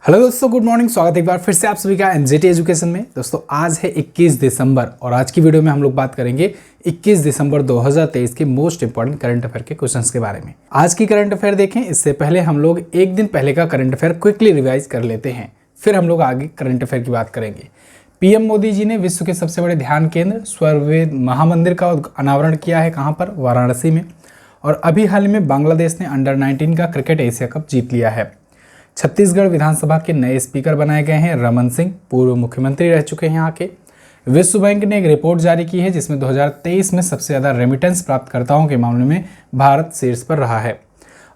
Hello दोस्तों, good morning. स्वागत है एक बार फिर से आप सभी का एमजेटी एजुकेशन में। दोस्तों आज है 21 दिसंबर और आज की वीडियो में हम लोग बात करेंगे 21 दिसंबर 2023 के मोस्ट इंपॉर्टेंट करंट अफेयर के क्वेश्चंस के बारे में। आज की करंट अफेयर देखें, इससे पहले हम लोग एक दिन पहले का करंट अफेयर क्विकली रिवाइज कर लेते हैं, फिर हम लोग आगे करंट अफेयर की बात करेंगे। पीएम मोदी जी ने विश्व के सबसे बड़े ध्यान केंद्र स्वरवेद महामंदिर का अनावरण किया है। कहाँ पर? वाराणसी में। और अभी हाल में बांग्लादेश ने अंडर 19 का क्रिकेट एशिया कप जीत लिया है। छत्तीसगढ़ विधानसभा के नए स्पीकर बनाए गए हैं रमन सिंह, पूर्व मुख्यमंत्री रह चुके हैं यहाँ के। विश्व बैंक ने एक रिपोर्ट जारी की है जिसमें 2023 में सबसे ज़्यादा रेमिटेंस प्राप्तकर्ताओं के मामले में भारत शीर्ष पर रहा है।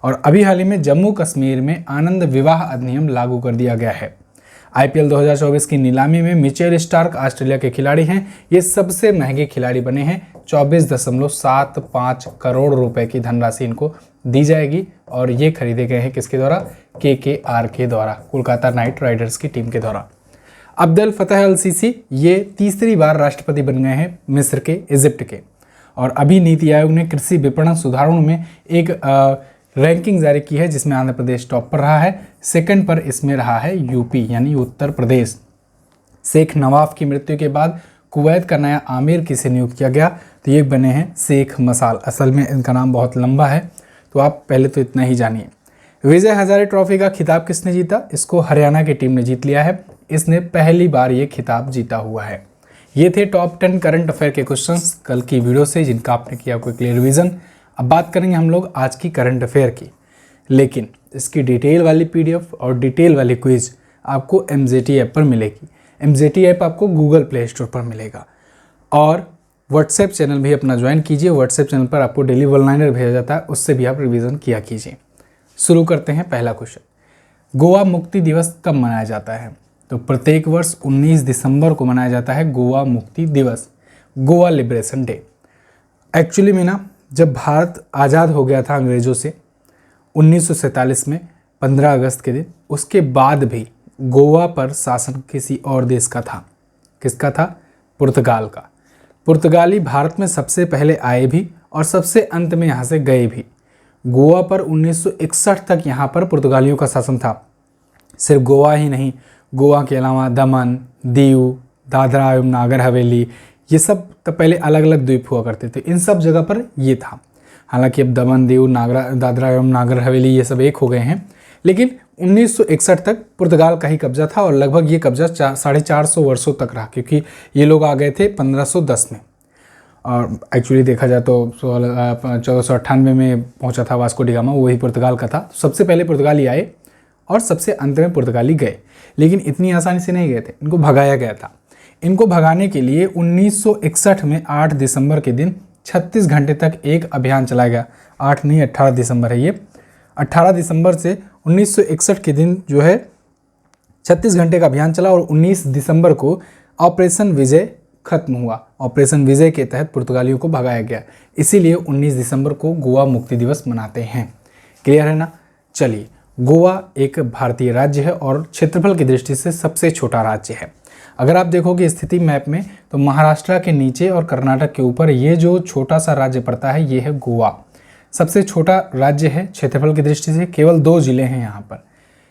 और अभी हाल ही में जम्मू कश्मीर में आनंद विवाह अधिनियम लागू कर दिया गया है। आईपीएल 2024 की नीलामी में मिचेल स्टार्क ऑस्ट्रेलिया के खिलाड़ी हैं। ये सबसे महंगे खिलाड़ी बने हैं। 24.75 करोड़ रुपए की धनराशि इनको दी जाएगी और ये खरीदे गए हैं किसके द्वारा? केकेआर के द्वारा, कोलकाता नाइट राइडर्स की टीम के द्वारा। अब्देल फतह अल सीसी ये तीसरी बार राष्ट्रपति बन गए हैं मिस्र के, इजिप्ट के। और अभी नीति आयोग ने कृषि विपणन सुधारों में एक रैंकिंग जारी की है जिसमें आंध्र प्रदेश टॉप पर रहा है। सेकंड पर इसमें रहा है यूपी यानी उत्तर प्रदेश। शेख नवाफ की मृत्यु के बाद कुवैत का नया आमिर किसे नियुक्त किया गया? तो ये बने हैं शेख मसाल। असल में इनका नाम बहुत लंबा है, तो आप पहले तो इतना ही जानिए। विजय हजारे ट्रॉफी का खिताब किसने जीता? इसको हरियाणा की टीम ने जीत लिया है। इसने पहली बार ये खिताब जीता हुआ है। ये थे टॉप 10 करंट अफेयर के क्वेश्चंस कल की वीडियो से, जिनका आपने किया कोई क्लियर रिवीजन। अब बात करेंगे हम लोग आज की करंट अफेयर की, लेकिन इसकी डिटेल वाली पीडीएफ और डिटेल वाली क्विज आपको एमजेटी ऐप पर मिलेगी। एमजेटी ऐप आपको गूगल प्ले स्टोर पर मिलेगा। और व्हाट्सएप चैनल भी अपना ज्वाइन कीजिए। व्हाट्सएप चैनल पर आपको डेली वन लाइनर भेजा जाता है, उससे भी आप रिवीजन किया कीजिए। शुरू करते हैं। पहला क्वेश्चन, गोवा मुक्ति दिवस कब मनाया जाता है? तो प्रत्येक वर्ष 19 दिसंबर को मनाया जाता है गोवा मुक्ति दिवस, गोवा लिबरेशन डे। एक्चुअली में ना, जब भारत आज़ाद हो गया था अंग्रेज़ों से 1947 में 15 अगस्त के दिन, उसके बाद भी गोवा पर शासन किसी और देश का था। किसका था? पुर्तगाल का। पुर्तगाली भारत में सबसे पहले आए भी और सबसे अंत में यहाँ से गए भी। गोवा पर 1961 तक यहाँ पर पुर्तगालियों का शासन था। सिर्फ गोवा ही नहीं, गोवा के अलावा दमन, दीव, दादरा एवं नागर हवेली, ये सब तो पहले अलग अलग द्वीप हुआ करते थे। इन सब जगह पर ये था। हालांकि अब दमन, दीव, दादरा एवं नागर हवेली ये सब एक हो गए हैं, लेकिन 1961 तक पुर्तगाल का ही कब्जा था और लगभग ये कब्जा 450 वर्षों तक रहा, क्योंकि ये लोग आ गए थे 1510 में। और एक्चुअली देखा जाए तो 1498 में पहुंचा था वास्को डी गामा, वही पुर्तगाल का था। तो सबसे पहले पुर्तगाली आए और सबसे अंत में पुर्तगाली गए, लेकिन इतनी आसानी से नहीं गए थे, इनको भगाया गया था। इनको भगाने के लिए 1961 में 8 दिसंबर के दिन 36 घंटे तक एक अभियान चलाया गया। 8 नहीं, 18 दिसंबर है ये। 18 दिसंबर से 1961 के दिन जो है 36 घंटे का अभियान चला और 19 दिसंबर को ऑपरेशन विजय खत्म हुआ। ऑपरेशन विजय के तहत पुर्तगालियों को भगाया गया, इसीलिए 19 दिसंबर को गोवा मुक्ति दिवस मनाते हैं। क्लियर है ना? चलिए, गोवा एक भारतीय राज्य है और क्षेत्रफल की दृष्टि से सबसे छोटा राज्य है। अगर आप देखोगे स्थिति मैप में, तो महाराष्ट्र के नीचे और कर्नाटक के ऊपर ये जो छोटा सा राज्य पड़ता है, ये है गोवा। सबसे छोटा राज्य है क्षेत्रफल की दृष्टि से। केवल 2 जिले हैं यहाँ पर।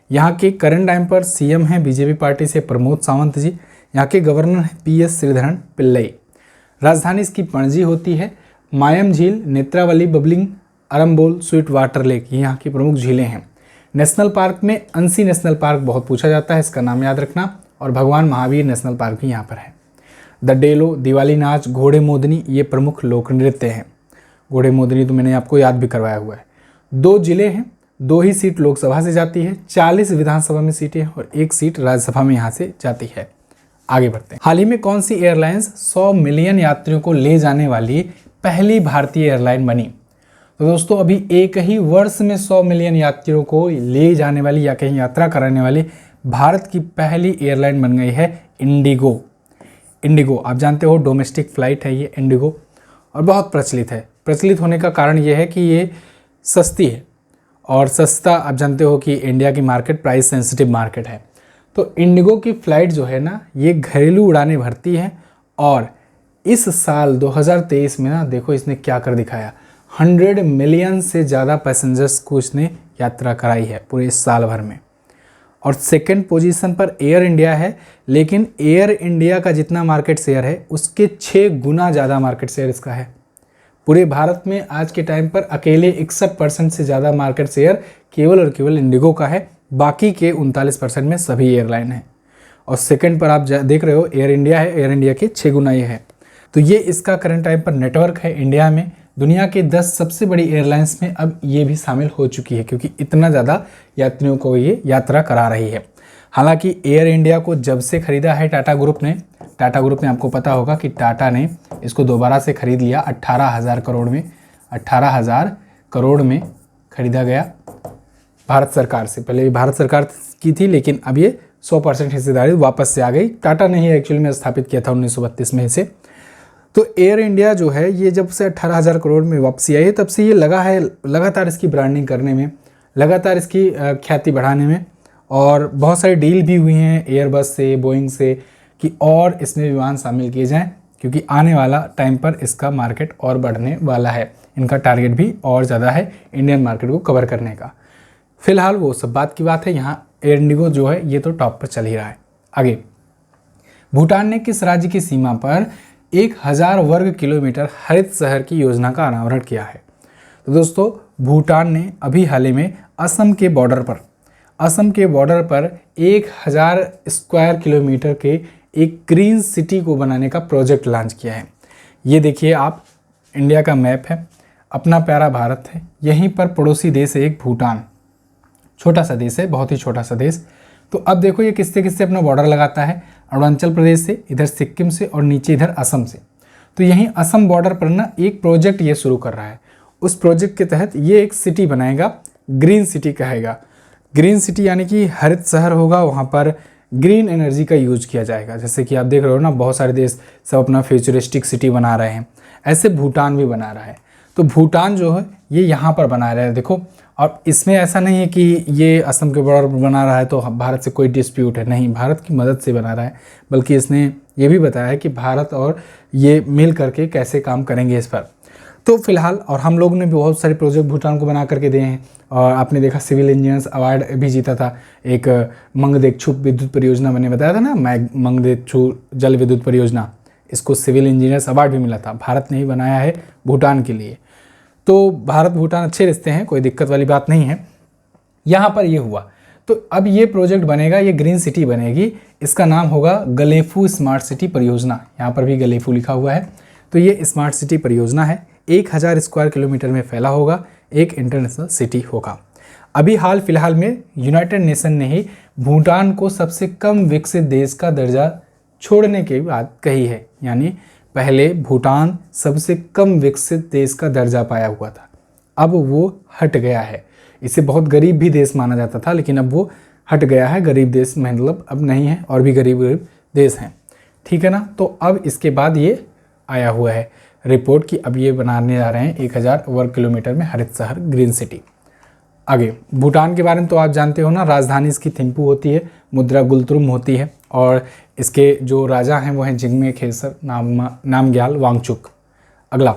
यहाँ के करंट टाइम पर सीएम हैं बीजेपी पार्टी से प्रमोद सावंत जी। यहाँ के गवर्नर हैं पीएस श्रीधरन पिल्लई। राजधानी इसकी पणजी होती है। मायम झील, Netravali, bubbling, Arambol, sweet water lake, ये यहाँ की प्रमुख झीलें हैं। नेशनल पार्क में अंसी नेशनल पार्क बहुत पूछा जाता है, इसका नाम याद रखना। और भगवान महावीर नेशनल पार्क भी यहाँ पर है। द डेलो, दिवाली नाच, घोड़े मोदनी, ये प्रमुख लोक नृत्य हैं। घोड़े मोदनी तो मैंने आपको याद भी करवाया हुआ है। 2 जिले हैं, 2 ही सीट लोकसभा से जाती है, 40 विधानसभा में सीटें हैं और 1 सीट राज्यसभा में यहाँ से जाती है। आगे बढ़ते हैं। हाल ही में कौन सी एयरलाइंस 100 मिलियन यात्रियों को ले जाने वाली पहली भारतीय एयरलाइन बनी? तो दोस्तों, अभी एक ही वर्ष में 100 मिलियन यात्रियों को ले जाने वाली या कहीं यात्रा कराने वाली भारत की पहली एयरलाइन बन गई है इंडिगो। इंडिगो आप जानते हो डोमेस्टिक फ्लाइट है ये इंडिगो, और बहुत प्रचलित है। प्रचलित होने का कारण ये है कि ये सस्ती है, और सस्ता आप जानते हो कि इंडिया की मार्केट प्राइस सेंसिटिव मार्केट है। तो इंडिगो की फ़्लाइट जो है ना, ये घरेलू उड़ानें भरती है। और इस साल 2023 में ना, देखो इसने क्या कर दिखाया, 100 मिलियन से ज़्यादा पैसेंजर्स को इसने यात्रा कराई है पूरे इस साल भर में। और सेकंड पोजीशन पर एयर इंडिया है, लेकिन एयर इंडिया का जितना मार्केट शेयर है उसके 6 गुना ज़्यादा मार्केट शेयर इसका है। पूरे भारत में आज के टाइम पर अकेले 61% से ज़्यादा मार्केट शेयर केवल और केवल इंडिगो का है, बाकी के 39% में सभी एयरलाइन हैं। और सेकंड पर आप देख रहे हो एयर इंडिया है, एयर इंडिया के 6 गुना ये है। तो ये इसका करंट टाइम पर नेटवर्क है इंडिया में। दुनिया के 10 सबसे बड़ी एयरलाइंस में अब ये भी शामिल हो चुकी है, क्योंकि इतना ज़्यादा यात्रियों को ये यात्रा करा रही है। हालांकि एयर इंडिया को जब से खरीदा है टाटा ग्रुप ने आपको पता होगा कि टाटा ने इसको दोबारा से खरीद लिया 18,000 करोड़ में। 18,000 करोड़ में खरीदा गया भारत सरकार से। पहले भारत सरकार की थी, लेकिन अब ये 100% हिस्सेदारी वापस से आ गई। टाटा ने ही एक्चुअली में स्थापित किया था 1932 में इसे। तो एयर इंडिया जो है ये जब से 18,000 करोड़ में वापसी आई है, तब से ये लगा है लगातार इसकी ब्रांडिंग करने में, लगातार इसकी ख्याति बढ़ाने में। और बहुत सारी डील भी हुई हैं एयरबस से, बोइंग से, कि और इसमें विमान शामिल किए जाएं, क्योंकि आने वाला टाइम पर इसका मार्केट और बढ़ने वाला है। इनका टारगेट भी और ज़्यादा है इंडियन मार्केट को कवर करने का। फिलहाल वो सब बात की बात है, यहाँ एयर इंडिगो जो है ये तो टॉप पर चल ही रहा है। आगे, भूटान ने किस राज्य की सीमा पर 1000 वर्ग किलोमीटर हरित शहर की योजना का अनावरण किया है? तो दोस्तों, भूटान ने अभी हाल ही में असम के बॉर्डर पर 1000 स्क्वायर किलोमीटर के एक ग्रीन सिटी को बनाने का प्रोजेक्ट लॉन्च किया है। ये देखिए आप, इंडिया का मैप है, अपना प्यारा भारत है, यहीं पर पड़ोसी देश है एक भूटान, छोटा सा देश है, बहुत ही छोटा सा देश। तो अब देखो ये किससे किससे अपना बॉर्डर लगाता है, अरुणाचल प्रदेश से, इधर सिक्किम से और नीचे इधर असम से। तो यहीं असम बॉर्डर पर ना एक प्रोजेक्ट ये शुरू कर रहा है। उस प्रोजेक्ट के तहत ये एक सिटी बनाएगा, ग्रीन सिटी कहेगा। ग्रीन सिटी यानी कि हरित शहर होगा, वहाँ पर ग्रीन एनर्जी का यूज किया जाएगा। जैसे कि आप देख रहे हो ना, बहुत सारे देश सब अपना फ्यूचरिस्टिक सिटी बना रहे हैं, ऐसे भूटान भी बना रहा है। तो भूटान जो है ये यहाँ पर बना रहा है, देखो। और इसमें ऐसा नहीं है कि ये असम के बॉर्डर पर बना रहा है तो भारत से कोई डिस्प्यूट है, नहीं, भारत की मदद से बना रहा है। बल्कि इसने ये भी बताया है कि भारत और ये मिल करके कैसे काम करेंगे इस पर। तो फिलहाल, और हम लोग ने भी बहुत सारे प्रोजेक्ट भूटान को बना करके दिए हैं। और आपने देखा सिविल इंजीनियर्स अवार्ड भी जीता था, एक मंगदेक्षु विद्युत परियोजना मैंने बताया था ना, मंगदेक्षु जल विद्युत परियोजना, इसको सिविल इंजीनियर्स अवार्ड भी मिला था। भारत ने ही बनाया है भूटान के लिए। तो भारत भूटान अच्छे रिश्ते हैं, कोई दिक्कत वाली बात नहीं है। यहाँ पर ये हुआ, तो अब ये प्रोजेक्ट बनेगा, ये ग्रीन सिटी बनेगी। इसका नाम होगा गलेफू स्मार्ट सिटी परियोजना, यहाँ पर भी गलेफू लिखा हुआ है। तो ये स्मार्ट सिटी परियोजना है, 1000 स्क्वायर किलोमीटर में फैला होगा, एक इंटरनेशनल सिटी होगा। अभी हाल फिलहाल में यूनाइटेड नेशन ने ही भूटान को सबसे कम विकसित देश का दर्जा छोड़ने की बात कही है। यानी पहले भूटान सबसे कम विकसित देश का दर्जा पाया हुआ था, अब वो हट गया है। इसे बहुत गरीब भी देश माना जाता था, लेकिन अब वो हट गया है। गरीब देश मतलब अब नहीं है, और भी गरीब देश हैं, ठीक है ना। तो अब इसके बाद ये आया हुआ है रिपोर्ट कि अब ये बनाने जा रहे हैं 1000 वर्ग किलोमीटर में हरित शहर, ग्रीन सिटी। आगे, भूटान के बारे में तो आप जानते हो ना, राजधानी इसकी थिम्पू होती है, मुद्रा गुलतुरुम होती है, और इसके जो राजा हैं वो हैं जिग्मे खेसर नामग्याल वांगचुक। अगला,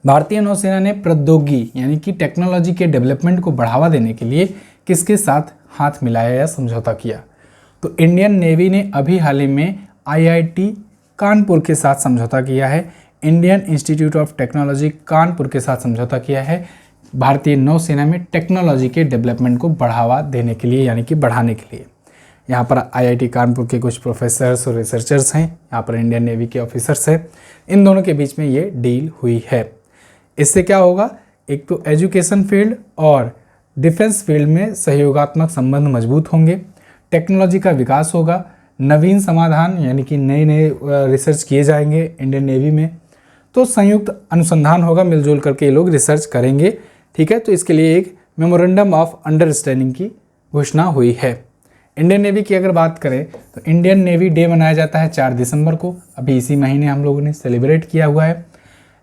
भारतीय नौसेना ने प्रौद्योगिकी यानी कि टेक्नोलॉजी के डेवलपमेंट को बढ़ावा देने के लिए किसके साथ हाथ मिलाया या समझौता किया? तो इंडियन नेवी ने अभी हाल ही में IIT कानपुर के साथ समझौता किया है, Indian institute of technology Kanpur के साथ समझौता किया है भारतीय नौसेना में टेक्नोलॉजी के डेवलपमेंट को बढ़ावा देने के लिए, यानी कि बढ़ाने के लिए। यहाँ पर IIT कानपुर के कुछ प्रोफेसर्स और रिसर्चर्स हैं, यहाँ पर इंडियन नेवी के ऑफिसर्स हैं। इन दोनों के बीच में ये डील हुई है। इससे क्या होगा, एक तो एजुकेशन फील्ड और डिफेंस फील्ड में सहयोगात्मक संबंध मजबूत होंगे, टेक्नोलॉजी का विकास होगा, नवीन समाधान यानी कि नए नए रिसर्च किए जाएंगे इंडियन नेवी में, तो संयुक्त अनुसंधान होगा, मिलजुल करके ये लोग रिसर्च करेंगे, ठीक है। तो इसके लिए एक मेमोरेंडम ऑफ अंडरस्टैंडिंग की घोषणा हुई है। इंडियन नेवी की अगर बात करें तो इंडियन नेवी डे मनाया जाता है 4 दिसंबर को, अभी इसी महीने हम लोगों ने सेलिब्रेट किया हुआ है।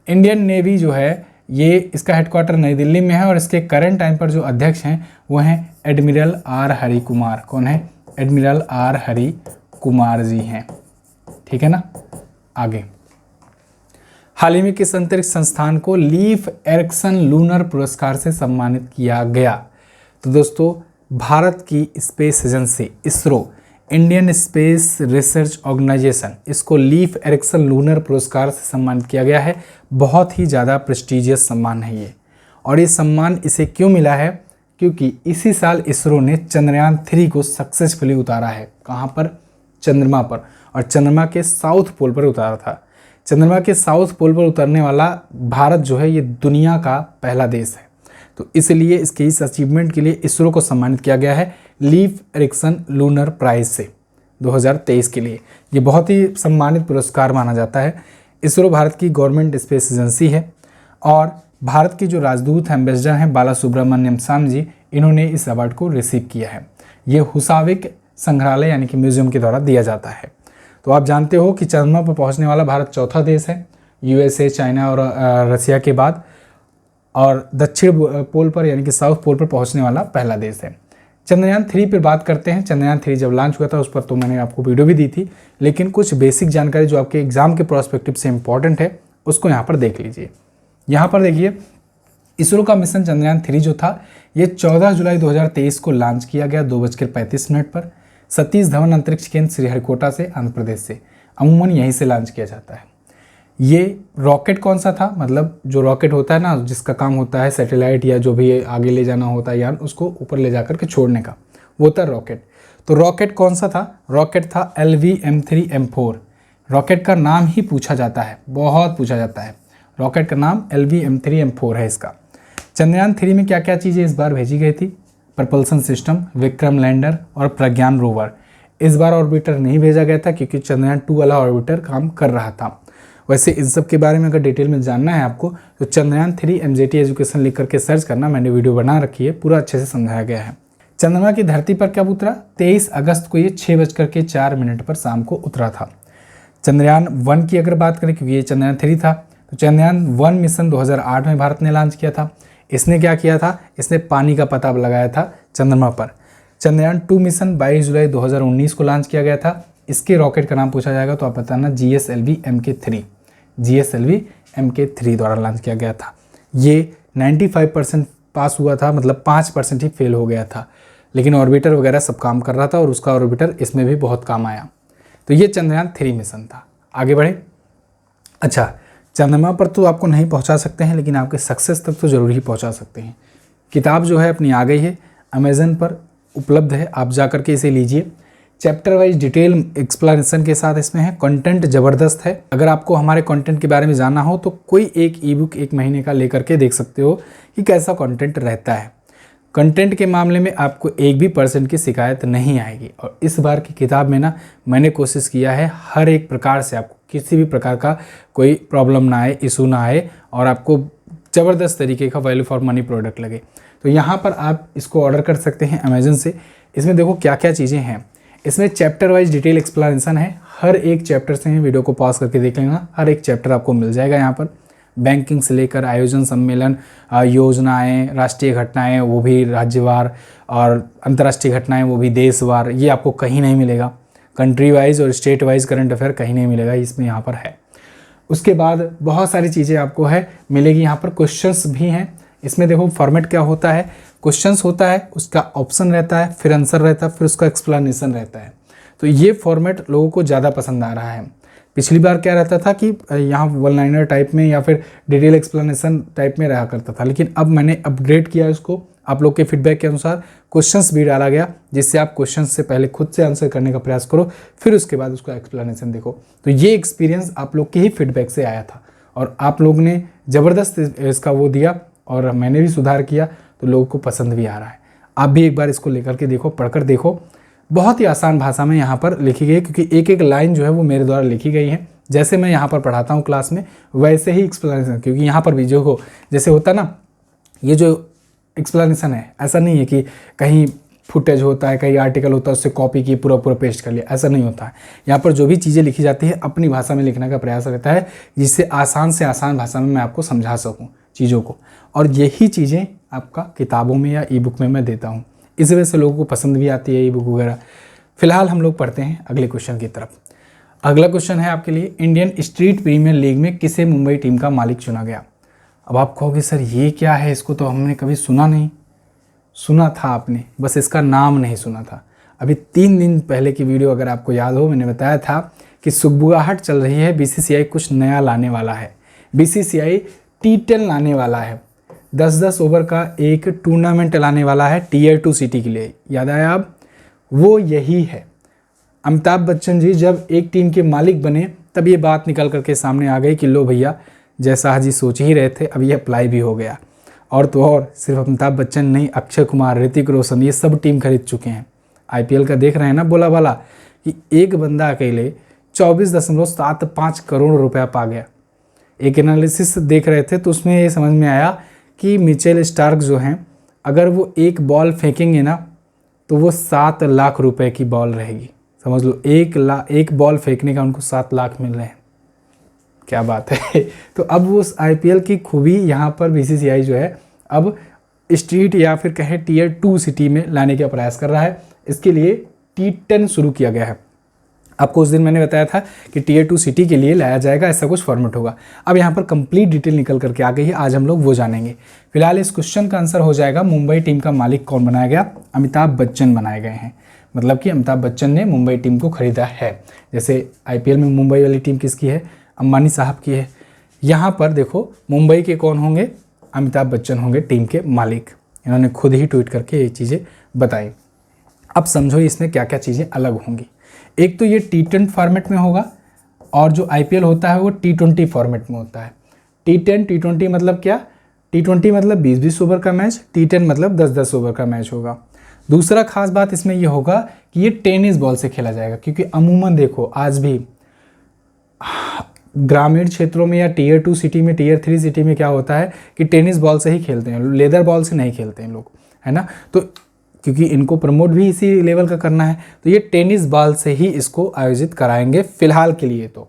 इंडियन नेवी जो है ये, इसका हेडक्वार्टर नई दिल्ली में है, और इसके करंट टाइम पर जो अध्यक्ष हैं वो हैं एडमिरल R हरि कुमार। कौन है? एडमिरल R हरि कुमार जी हैं, ठीक है ना। आगे, हाल ही में किस अंतरिक्ष संस्थान को लीफ एरिक्सन लूनर पुरस्कार से सम्मानित किया गया? तो दोस्तों, भारत की space agency ISRO, Indian space research organisation, इसको लीफ एरिक्सन लूनर पुरस्कार से सम्मानित किया गया है। बहुत ही ज़्यादा प्रेस्टिजियस सम्मान है ये। और ये सम्मान इसे क्यों मिला है? क्योंकि इसी साल इसरो ने चंद्रयान 3 को सक्सेसफुली उतारा है। कहाँ पर? चंद्रमा पर। और चंद्रमा के साउथ पोल पर उतारा था। चंद्रमा के साउथ पोल पर उतरने वाला भारत जो है ये दुनिया का पहला देश है। तो इसलिए इसके इस अचीवमेंट के लिए इसरो को सम्मानित किया गया है लीफ एरिक्सन लूनर प्राइज से 2023 के लिए। ये बहुत ही सम्मानित पुरस्कार माना जाता है। इसरो भारत की गवर्नमेंट स्पेस एजेंसी है और भारत की जो राजदूत एम्बेसडर हैं बाला सुब्रमण्यम स्वामी जी, इन्होंने इस अवार्ड को रिसीव किया है। ये हुसाविक संग्रहालय यानी कि म्यूजियम के द्वारा दिया जाता है। तो आप जानते हो कि चंद्रमा पर पहुंचने वाला भारत चौथा देश है, यूएसए, चाइना और रसिया के बाद, और दक्षिण पोल पर यानी कि साउथ पोल पर पहुंचने वाला पहला देश है। चंद्रयान 3 पर बात करते हैं। चंद्रयान 3 जब लॉन्च हुआ था उस पर तो मैंने आपको वीडियो भी दी थी, लेकिन कुछ बेसिक जानकारी जो आपके एग्जाम के प्रोस्पेक्टिव से इंपॉर्टेंट है उसको यहाँ पर देख लीजिए। यहाँ पर देखिए, इसरो का मिशन चंद्रयान 3 जो था ये 14 जुलाई 2023 को लॉन्च किया गया 2:35 पर सतीश धवन अंतरिक्ष केंद्र श्रीहरिकोटा से, आंध्र प्रदेश से। अमूमन यहीं से लॉन्च किया जाता है। ये रॉकेट कौन सा था? मतलब जो रॉकेट होता है ना, जिसका काम होता है सैटेलाइट या जो भी आगे ले जाना होता है यान, उसको ऊपर ले जाकर के छोड़ने का, वो था रॉकेट। तो रॉकेट कौन सा था? रॉकेट था LV-M3M4। रॉकेट का नाम ही पूछा जाता है, बहुत पूछा जाता है। रॉकेट का नाम LV-M3M4 है इसका। चंद्रयान 3 में क्या क्या चीज़ें इस बार भेजी गई थी? प्रपल्सन सिस्टम, विक्रम लैंडर और प्रज्ञान रोवर। इस बार ऑर्बिटर नहीं भेजा गया था क्योंकि चंद्रयान 2 वाला ऑर्बिटर काम कर रहा था। वैसे इन सब के बारे में अगर डिटेल में जानना है आपको तो चंद्रयान 3 MJT एजुकेशन लिख करके सर्च करना, मैंने वीडियो बना रखी है, पूरा अच्छे से समझाया गया है। चंद्रमा की धरती पर कब उतरा? 23 अगस्त को ये 6:04 पर शाम को उतरा था। चंद्रयान 1 की अगर बात करें, क्योंकि ये चंद्रयान 3 था, तो चंद्रयान 1 मिशन 2008 में भारत ने लॉन्च किया था। इसने क्या किया था? इसने पानी का पता लगाया था चंद्रमा पर। चंद्रयान 2 मिशन 22 जुलाई 2019 को लॉन्च किया गया था। इसके रॉकेट का नाम पूछा जाएगा तो आप बताना GSLV MK3। GSLV MK3 द्वारा लॉन्च किया गया था। ये 95% पास हुआ था, मतलब 5% ही फेल हो गया था, लेकिन ऑर्बिटर वगैरह सब काम कर रहा था और उसका ऑर्बिटर इसमें भी बहुत काम आया। तो ये चंद्रयान 3 मिशन था। आगे बढ़े। अच्छा, चंद्रमा पर तो आपको नहीं पहुंचा सकते हैं, लेकिन आपके सक्सेस तक तो ज़रूर ही पहुंचा सकते हैं। किताब जो है अपनी आ गई है, अमेज़न पर उपलब्ध है, आप जा कर के इसे लीजिए। चैप्टर वाइज डिटेल एक्सप्लेनेशन के साथ इसमें है। कंटेंट ज़बरदस्त है। अगर आपको हमारे कंटेंट के बारे में जानना हो तो कोई एक ई-बुक 1 महीने का लेकर के देख सकते हो कि कैसा कंटेंट रहता है। कंटेंट के मामले में आपको 1% की शिकायत नहीं आएगी। और इस बार की किताब में ना मैंने कोशिश किया है हर एक प्रकार से आपको किसी भी प्रकार का कोई प्रॉब्लम ना आए, इशू ना आए और आपको ज़बरदस्त तरीके का वैल्यू फॉर मनी प्रोडक्ट लगे। तो यहाँ पर आप इसको ऑर्डर कर सकते हैं अमेज़न से। इसमें देखो क्या क्या चीज़ें हैं। इसमें चैप्टर वाइज डिटेल एक्सप्लेनेशन है। हर एक चैप्टर से वीडियो को पॉज करके देख लेना, हर एक चैप्टर आपको मिल जाएगा यहाँ पर। बैंकिंग से लेकर आयोजन, सम्मेलन, योजनाएं, राष्ट्रीय घटनाएं वो भी राज्यवार, और अंतर्राष्ट्रीय घटनाएं वो भी देशवार, ये आपको कहीं नहीं मिलेगा। कंट्री वाइज और स्टेट वाइज करंट अफेयर कहीं नहीं मिलेगा, इसमें यहाँ पर है। उसके बाद बहुत सारी चीज़ें आपको है मिलेगी यहाँ पर। क्वेश्चंस भी हैं इसमें। देखो फॉर्मेट क्या होता है, क्वेश्चंस होता है, उसका ऑप्शन रहता है, फिर आंसर रहता है, फिर उसका एक्सप्लेनेशन रहता है। तो ये फॉर्मेट लोगों को ज़्यादा पसंद आ रहा है। पिछली बार क्या रहता था कि यहाँ वन लाइनर टाइप में या फिर डिटेल एक्सप्लेनेशन टाइप में रहा करता था, लेकिन अब मैंने अपग्रेड किया इसको। आप लोग के फीडबैक के अनुसार क्वेश्चंस भी डाला गया, जिससे आप क्वेश्चंस से पहले खुद से आंसर करने का प्रयास करो, फिर उसके बाद उसका एक्सप्लेनेशन देखो। तो ये एक्सपीरियंस आप लोग के ही फीडबैक से आया था और आप लोग ने ज़बरदस्त इसका वो दिया और मैंने भी सुधार किया, तो लोगों को पसंद भी आ रहा है। आप भी एक बार इसको लेकर के देखो, पढ़कर देखो। बहुत ही आसान भाषा में यहाँ पर लिखी गई है, क्योंकि एक एक लाइन जो है वो मेरे द्वारा लिखी गई है। जैसे मैं यहाँ पर पढ़ाता हूँ क्लास में, वैसे ही एक्सप्लेनेशन, क्योंकि यहाँ पर भी जो हो जैसे होता ना, ये जो एक्सप्लेनेशन है ऐसा नहीं है कि कहीं फुटेज होता है, कहीं आर्टिकल होता है, उससे कॉपी की पूरा पेस्ट कर लिया, ऐसा नहीं होता है। यहाँ पर जो भी चीज़ें लिखी जाती है अपनी भाषा में लिखने का प्रयास रहता है, जिससे आसान से आसान भाषा में मैं आपको समझा सकूँ चीज़ों को। और यही चीज़ें आपका किताबों में या ई-बुक में मैं देता हूँ, इस वजह से लोगों को पसंद भी आती है ई-बुक वगैरह। फिलहाल हम लोग पढ़ते हैं अगले क्वेश्चन की तरफ। अगला क्वेश्चन है आपके लिए, इंडियन स्ट्रीट प्रीमियर लीग में किसे मुंबई टीम का मालिक चुना गया? अब आप कहोगे सर ये क्या है, इसको तो हमने कभी सुना नहीं। सुना था आपने, बस इसका नाम नहीं सुना था। अभी 3 दिन पहले की वीडियो अगर आपको याद हो, मैंने बताया था कि सुगबुगाहट चल रही है, बीसीसीआई कुछ नया लाने वाला है। बीसीसीआई T10 लाने वाला है, 10-10 ओवर का एक टूर्नामेंट लाने वाला है Tier 2 सिटी के लिए। याद आया अब? वो यही है। अमिताभ बच्चन जी जब एक टीम के मालिक बने तब ये बात निकल करके सामने आ गई कि लो भैया, जैसा हाजी सोच ही रहे थे अब ये अप्लाई भी हो गया। और तो और सिर्फ अमिताभ बच्चन नहीं, अक्षय कुमार, ऋतिक रोशन, ये सब टीम खरीद चुके हैं। IPL का देख रहे हैं ना, बोला वाला कि एक बंदा अकेले 24.75 करोड़ रुपया पा गया। एक एनालिसिस देख रहे थे तो उसमें ये समझ में आया कि मिचेल स्टार्क जो हैं, अगर वो एक बॉल फेंकेंगे ना तो वो 7 लाख रुपए की बॉल रहेगी। समझ लो, एक बॉल फेंकने का उनको 7 लाख मिल रहे हैं। क्या बात है। तो अब वो उस IPL की खूबी यहाँ पर बीसीसीआई जो है अब स्ट्रीट या फिर कहें Tier 2 सिटी में लाने का प्रयास कर रहा है। इसके लिए T10 शुरू किया गया है। आपको उस दिन मैंने बताया था कि Tier 2 सिटी के लिए लाया जाएगा, ऐसा कुछ फॉर्मेट होगा। अब यहाँ पर कंप्लीट डिटेल निकल करके आ गई है, आज हम लोग वो जानेंगे। फिलहाल इस क्वेश्चन का आंसर हो जाएगा मुंबई टीम का मालिक कौन बनाया गया? अमिताभ बच्चन बनाए गए हैं। मतलब कि अमिताभ बच्चन ने मुंबई टीम को खरीदा है। जैसे IPL में मुंबई वाली टीम किसकी है? अंबानी साहब की है। यहाँ पर देखो मुंबई के कौन होंगे? अमिताभ बच्चन होंगे टीम के मालिक। इन्होंने खुद ही ट्वीट करके ये चीज़ें बताई। अब समझो इसमें क्या क्या चीज़ें अलग होंगी। एक तो ये T10 फॉर्मेट में होगा और जो IPL होता है वो T20 फॉर्मेट में होता है। T10 T20 मतलब क्या? T20 मतलब 20-20 ओवर का मैच, T10 मतलब 10-10 ओवर का मैच होगा। दूसरा खास बात इसमें ये होगा कि ये टेनिस बॉल से खेला जाएगा, क्योंकि अमूमन देखो आज भी ग्रामीण क्षेत्रों में या Tier 2 सिटी में, Tier 3 सिटी में क्या होता है कि टेनिस बॉल से ही खेलते हैं, लेदर बॉल से नहीं खेलते हैं लोग, है ना। तो क्योंकि इनको प्रमोट भी इसी लेवल का करना है तो ये टेनिस बॉल से ही इसको आयोजित कराएंगे फिलहाल के लिए। तो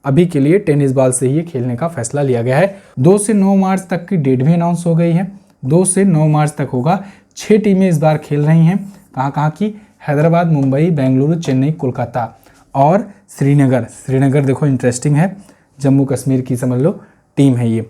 अभी के लिए टेनिस बॉल से ही खेलने का फैसला लिया गया है। 2 से 9 मार्च तक की डेट भी अनाउंस हो गई है। 2 से 9 मार्च तक होगा। 6 टीमें इस बार खेल रही हैं। कहाँ की? हैदराबाद, मुंबई, बेंगलुरु, चेन्नई, कोलकाता और श्रीनगर। श्रीनगर देखो इंटरेस्टिंग है, जम्मू कश्मीर की समझ लो टीम है ये।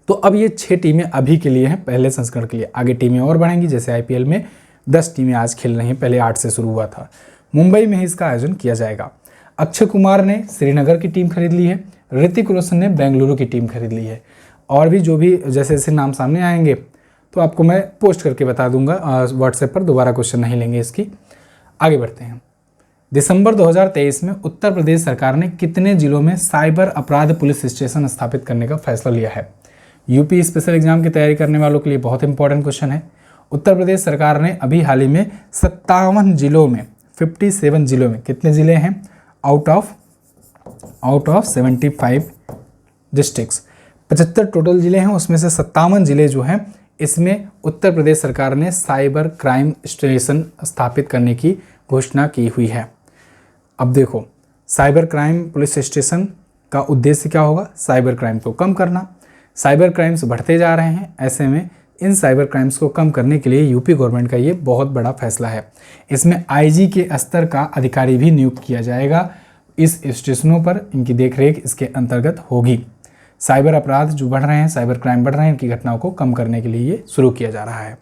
तो अब ये 6 टीमें अभी के लिए हैं, पहले संस्करण के लिए। आगे टीमें और बढ़ेंगी, जैसे IPL में 10 टीमें आज खेल रही हैं, पहले 8 से शुरू हुआ था। मुंबई में ही इसका आयोजन किया जाएगा। अक्षय कुमार ने श्रीनगर की टीम खरीद ली है, ऋतिक रोशन ने बेंगलुरु की टीम खरीद ली है। और भी जो भी जैसे जैसे नाम सामने आएंगे तो आपको मैं पोस्ट करके बता दूंगा व्हाट्सएप पर, दोबारा क्वेश्चन नहीं लेंगे इसकी। आगे बढ़ते हैं। दिसंबर 2023 में उत्तर प्रदेश सरकार ने कितने जिलों में साइबर अपराध पुलिस स्टेशन स्थापित करने का फैसला लिया है? यूपी स्पेशल एग्जाम की तैयारी करने वालों के लिए बहुत इंपॉर्टेंट क्वेश्चन है। उत्तर प्रदेश सरकार ने अभी हाल ही में 57 जिलों में, 57 जिलों में, कितने ज़िले हैं? आउट ऑफ 75 डिस्ट्रिक्ट्स, 75 टोटल ज़िले हैं, उसमें से 57 ज़िले जो हैं इसमें उत्तर प्रदेश सरकार ने साइबर क्राइम स्टेशन स्थापित करने की घोषणा की हुई है। अब देखो, साइबर क्राइम पुलिस स्टेशन का उद्देश्य क्या होगा? साइबर क्राइम को कम करना। साइबर क्राइम्स बढ़ते जा रहे हैं, ऐसे में इन साइबर क्राइम्स को कम करने के लिए यूपी गवर्नमेंट का ये बहुत बड़ा फैसला है। इसमें IG के स्तर का अधिकारी भी नियुक्त किया जाएगा। इस स्टेशनों पर इनकी देखरेख इसके अंतर्गत होगी। साइबर अपराध जो बढ़ रहे हैं, साइबर क्राइम बढ़ रहे हैं, इनकी घटनाओं को कम करने के लिए ये शुरू किया जा रहा है।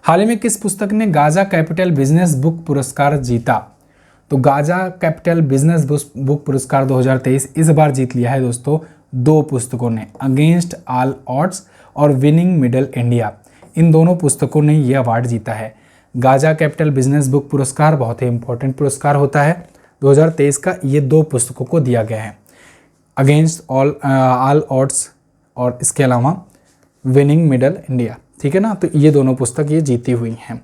हाल ही में किस पुस्तक ने गाजा कैपिटल बिजनेस बुक पुरस्कार जीता? तो गाजा कैपिटल बिजनेस बुक पुरस्कार 2023 इस बार जीत लिया है दोस्तों 2 पुस्तकों ने, अगेंस्ट ऑल ऑड्स और विनिंग मिडल इंडिया। इन दोनों पुस्तकों ने ये अवार्ड जीता है। गाजा कैपिटल बिजनेस बुक पुरस्कार बहुत ही इंपॉर्टेंट पुरस्कार होता है 2023 का। ये 2 पुस्तकों को दिया गया है, अगेंस्ट ऑल ऑड्स और इसके अलावा विनिंग मिडल इंडिया, ठीक है ना। तो ये दोनों पुस्तक ये जीती हुई हैं।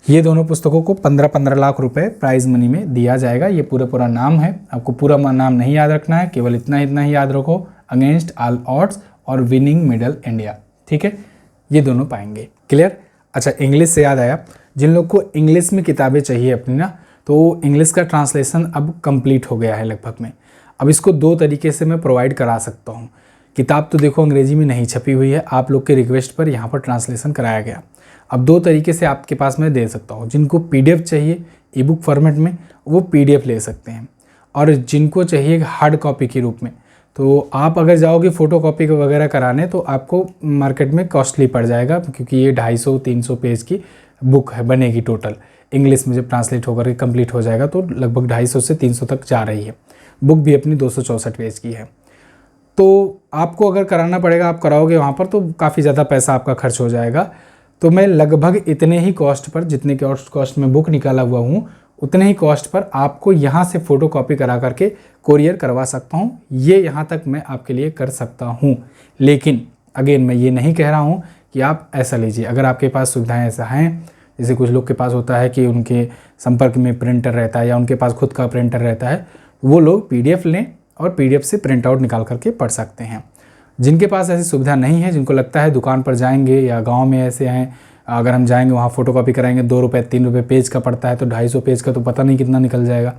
ये दोनों पुस्तकों को 15-15 लाख रुपए प्राइज मनी में दिया जाएगा। ये पूरा नाम है, आपको पूरा नाम नहीं याद रखना है, केवल इतना ही याद रखो, अगेंस्ट ऑल ऑड्स और विनिंग मिडल इंडिया, ठीक है। ये दोनों पाएंगे, क्लियर। अच्छा, इंग्लिश से याद आया, जिन लोग को इंग्लिश में किताबें चाहिए अपनी ना, तो इंग्लिश का ट्रांसलेशन अब कंप्लीट हो गया है लगभग में। अब इसको 2 तरीके से मैं प्रोवाइड करा सकता हूँ। किताब तो देखो अंग्रेजी में नहीं छपी हुई है, आप लोग के रिक्वेस्ट पर यहाँ पर ट्रांसलेशन कराया गया। अब 2 तरीके से आपके पास मैं दे सकता हूँ। जिनको PDF चाहिए ई बुक फॉर्मेट में वो PDF ले सकते हैं, और जिनको चाहिए हार्ड कॉपी के रूप में तो आप अगर जाओगे फ़ोटोकॉपी वगैरह कराने तो आपको मार्केट में कॉस्टली पड़ जाएगा, क्योंकि ये 250-300 पेज की बुक है बनेगी टोटल। इंग्लिश में जब ट्रांसलेट होकर के कंप्लीट हो जाएगा तो लगभग 250 से 300 तक जा रही है। बुक भी अपनी 264 पेज की है। तो आपको अगर कराना पड़ेगा, आप कराओगे वहाँ पर तो काफ़ी ज़्यादा पैसा आपका खर्च हो जाएगा। तो मैं लगभग इतने ही कॉस्ट पर, जितने कॉस्ट में बुक निकाला हुआ हूँ उतने ही कॉस्ट पर आपको यहाँ से फ़ोटोकॉपी करा करके कोरियर करवा सकता हूँ। ये यहाँ तक मैं आपके लिए कर सकता हूँ। लेकिन अगेन मैं ये नहीं कह रहा हूँ कि आप ऐसा लीजिए। अगर आपके पास सुविधाएं ऐसा हैं, जैसे कुछ लोग के पास होता है कि उनके संपर्क में प्रिंटर रहता है या उनके पास खुद का प्रिंटर रहता है, वो लोग PDF लें और PDF से प्रिंट आउट निकाल करके पढ़ सकते हैं। जिनके पास ऐसी सुविधा नहीं है, जिनको लगता है दुकान पर जाएंगे या गांव में ऐसे हैं, अगर हम जाएंगे वहाँ फ़ोटोकॉपी कराएंगे 2 रुपये 3 रुपये पेज का पड़ता है, तो 250 पेज का तो पता नहीं कितना निकल जाएगा।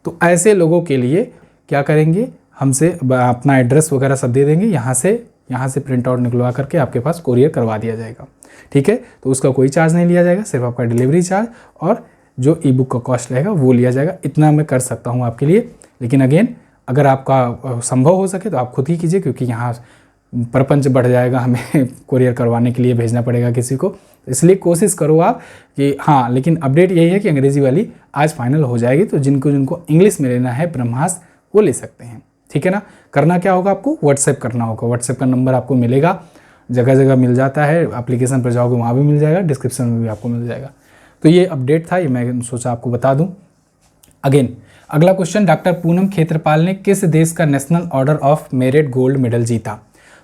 तो ऐसे लोगों के लिए क्या करेंगे, हमसे अपना एड्रेस वगैरह सब दे देंगे, यहाँ से प्रिंट आउट निकलवा करके आपके पास कोरियर करवा दिया जाएगा। ठीक है, तो उसका कोई चार्ज नहीं लिया जाएगा, सिर्फ आपका डिलीवरी चार्ज और जो ई-बुक का कॉस्ट रहेगा वो लिया जाएगा। इतना मैं कर सकता हूँ आपके लिए। लेकिन अगेन अगर आपका संभव हो सके तो आप खुद ही कीजिए, क्योंकि यहाँ प्रपंच बढ़ जाएगा, हमें कोरियर करवाने के लिए भेजना पड़ेगा किसी को। इसलिए कोशिश करो आप कि हाँ, लेकिन अपडेट यही है कि अंग्रेज़ी वाली आज फाइनल हो जाएगी। तो जिनको इंग्लिश में लेना है ब्रह्मास्त्र वो ले सकते हैं। ठीक है ना। करना क्या होगा, आपको व्हाट्सएप करना होगा। व्हाट्सएप का नंबर आपको मिलेगा, जगह जगह मिल जाता है, एप्लीकेशन पर जाओगे वहाँ भी मिल जाएगा, डिस्क्रिप्शन में भी आपको मिल जाएगा। तो ये अपडेट था, ये मैं सोचा आपको बता दूँ। अगेन अगला क्वेश्चन, डॉक्टर पूनम खेत्रपाल ने किस देश का National Order of Merit gold medal जीता?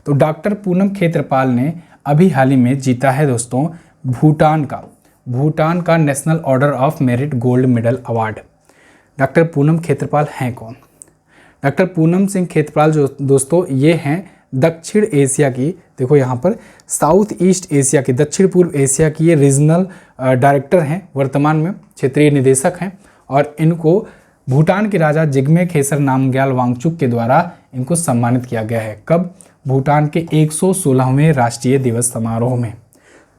तो डॉक्टर पूनम खेत्रपाल ने अभी हाल ही में जीता है दोस्तों भूटान का National Order of Merit gold medal award. Doctor Poonam Khetrapal हैं कौन? डॉक्टर पूनम सिंह खेत्रपाल जो दोस्तों ये हैं दक्षिण एशिया की, देखो यहाँ पर साउथ ईस्ट एशिया की, दक्षिण पूर्व एशिया की ये रीजनल डायरेक्टर हैं, वर्तमान में क्षेत्रीय निदेशक हैं। और इनको भूटान के राजा जिग्मे खेसर नामग्याल वांगचुक के द्वारा इनको सम्मानित किया गया है। कब? भूटान के 116वें राष्ट्रीय दिवस समारोह में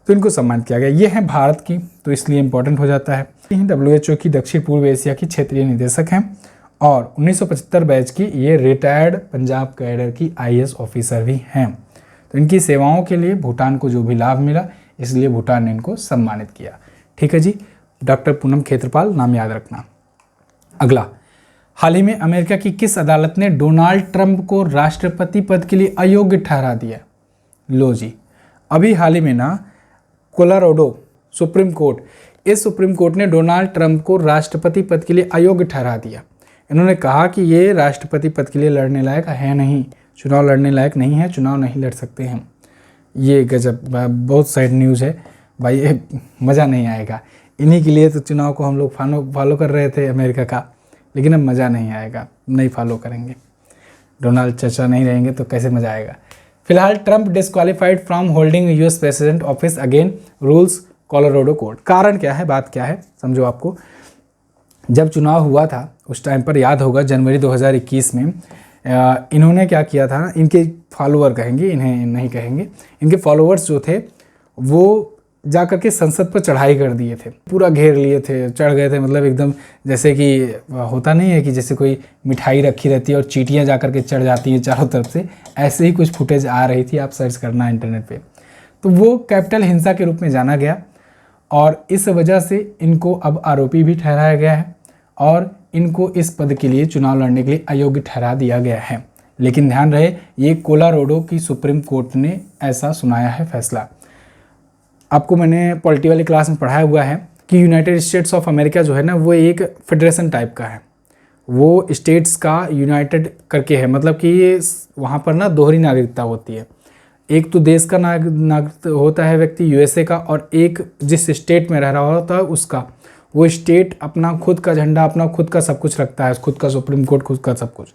तो इनको सम्मानित किया गया। ये है भारत की, तो इसलिए इंपॉर्टेंट हो जाता है। WHO की दक्षिण पूर्व एशिया की क्षेत्रीय निदेशक हैं और 1975 बैच की ये रिटायर्ड पंजाब कैडर की IAS ऑफिसर भी हैं। तो इनकी सेवाओं के लिए भूटान को जो भी लाभ मिला, इसलिए भूटान ने इनको सम्मानित किया। ठीक है जी, डॉक्टर पूनम खेत्रपाल नाम याद रखना। अगला, हाल ही में अमेरिका की किस अदालत ने डोनाल्ड ट्रंप को राष्ट्रपति पद के लिए अयोग्य ठहरा दिया? लो जी, अभी हाल ही में ना कोलोराडो सुप्रीम कोर्ट, इस सुप्रीम कोर्ट ने डोनाल्ड ट्रंप को राष्ट्रपति पद के लिए अयोग्य ठहरा दिया। इन्होंने कहा कि ये राष्ट्रपति पद के लिए लड़ने लायक है नहीं, चुनाव लड़ने लायक नहीं है, चुनाव नहीं लड़ सकते हैं। ये गजब, बहुत सैड न्यूज़ है भाई, ये मज़ा नहीं आएगा। इन्हीं के लिए तो चुनाव को हम लोग फॉलो कर रहे थे अमेरिका का, लेकिन अब मज़ा नहीं आएगा, नहीं फॉलो करेंगे। डोनाल्ड चाचा नहीं रहेंगे तो कैसे मज़ा आएगा। फिलहाल Trump disqualified from holding US president office again rules Colorado court. कारण क्या है, बात क्या है, समझो। आपको जब चुनाव हुआ था उस टाइम पर याद होगा, जनवरी 2021 में इन्होंने क्या किया था, इनके फॉलोअर कहेंगे, इन्हें नहीं कहेंगे, इनके फॉलोअर्स जो थे वो जा कर के संसद पर चढ़ाई कर दिए थे, पूरा घेर लिए थे, चढ़ गए थे। मतलब एकदम जैसे कि होता नहीं है कि जैसे कोई मिठाई रखी रहती है और चींटियां जा कर के चढ़ जाती हैं चारों तरफ से, ऐसे ही कुछ फुटेज आ रही थी, आप सर्च करना इंटरनेट पे। तो वो कैपिटल हिंसा के रूप में जाना गया और इस वजह से इनको अब आरोपी भी ठहराया गया है और इनको इस पद के लिए, चुनाव लड़ने के लिए अयोग्य ठहरा दिया गया है। लेकिन ध्यान रहे, ये कोलोराडो की सुप्रीम कोर्ट ने ऐसा सुनाया है फैसला। आपको मैंने पॉलिटी वाली क्लास में पढ़ाया हुआ है कि यूनाइटेड स्टेट्स ऑफ अमेरिका जो है ना, वो एक फेडरेशन टाइप का है, वो स्टेट्स का यूनाइटेड करके है। मतलब कि ये वहाँ पर ना दोहरी नागरिकता होती है, एक तो देश का नागरिक होता है व्यक्ति USA का, और एक जिस स्टेट में रह रहा होता है उसका। वो स्टेट अपना खुद का झंडा, अपना खुद का सब कुछ रखता है, खुद का सुप्रीम कोर्ट, खुद का सब कुछ।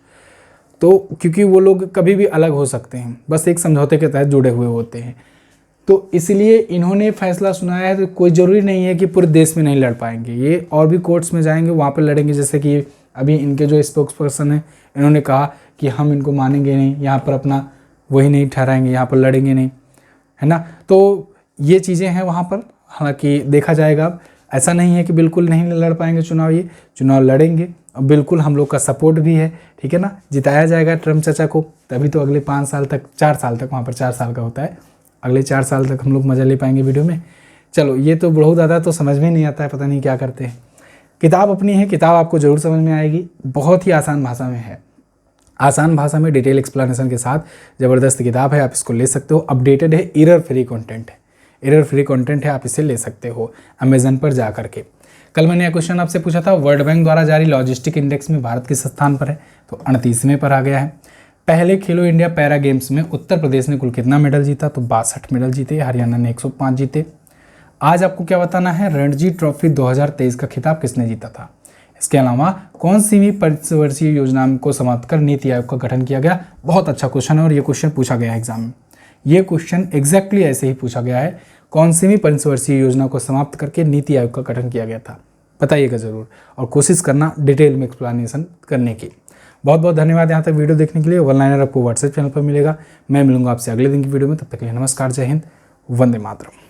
तो क्योंकि वो लोग कभी भी अलग हो सकते हैं, बस एक समझौते के तहत जुड़े हुए होते हैं, तो इसलिए इन्होंने फैसला सुनाया है। तो कोई ज़रूरी नहीं है कि पूरे देश में नहीं लड़ पाएंगे, ये और भी कोर्ट्स में जाएंगे, वहाँ पर लड़ेंगे। जैसे कि अभी इनके जो स्पोक्स पर्सन हैं, इन्होंने कहा कि हम इनको मानेंगे नहीं, यहाँ पर अपना वही नहीं ठहराएंगे, यहाँ पर लड़ेंगे नहीं, है ना। तो ये चीज़ें हैं वहाँ पर, हालांकि देखा जाएगा। अब ऐसा नहीं है कि बिल्कुल नहीं लड़ पाएंगे चुनाव, ये चुनाव लड़ेंगे और बिल्कुल हम लोग का सपोर्ट भी है, ठीक है ना। जिताया जाएगा ट्रम्प चाचा को, तभी तो अगले 5 साल तक, 4 साल तक, वहाँ पर 4 साल का होता है, अगले 4 साल तक हम लोग मज़ा ले पाएंगे वीडियो में। चलो, ये तो बुढ़ऊ दादा तो समझ में नहीं आता है, पता नहीं क्या करते हैं। किताब अपनी है, किताब आपको ज़रूर समझ में आएगी, बहुत ही आसान भाषा में है, आसान भाषा में डिटेल एक्सप्लेनेशन के साथ ज़बरदस्त किताब है, आप इसको ले सकते हो। अपडेटेड है, एरर फ्री कंटेंट है, एरर फ्री कंटेंट है, आप इसे ले सकते हो अमेजन पर जा करके। कल मैंने यह क्वेश्चन आपसे पूछा था, वर्ल्ड बैंक द्वारा जारी लॉजिस्टिक इंडेक्स में भारत किस स्थान पर है, तो 38वें पर आ गया है। पहले खेलो इंडिया पैरा गेम्स में उत्तर प्रदेश ने कुल कितना मेडल जीता, तो 62 मेडल जीते, हरियाणा ने 105 जीते। आज आपको क्या बताना है, रणजी ट्रॉफी 2023 का खिताब किसने जीता था। इसके अलावा कौन सी पंचवर्षीय योजना को समाप्त कर नीति आयोग का गठन किया गया। बहुत अच्छा क्वेश्चन है और ये क्वेश्चन पूछा गया है एग्जाम में, ये क्वेश्चन एग्जैक्टली ऐसे ही पूछा गया है, कौन सी पंचवर्षीय योजना को समाप्त करके नीति आयोग का गठन किया गया था, बताइएगा ज़रूर और कोशिश करना डिटेल में एक्सप्लेनेशन करने की। बहुत बहुत धन्यवाद यहाँ तक वीडियो देखने के लिए। वन लाइनर आपको व्हाट्सएप चैनल पर मिलेगा। मैं मिलूंगा आपसे अगले दिन की वीडियो में, तब तक के लिए नमस्कार, जय हिंद, वंदे मातरम।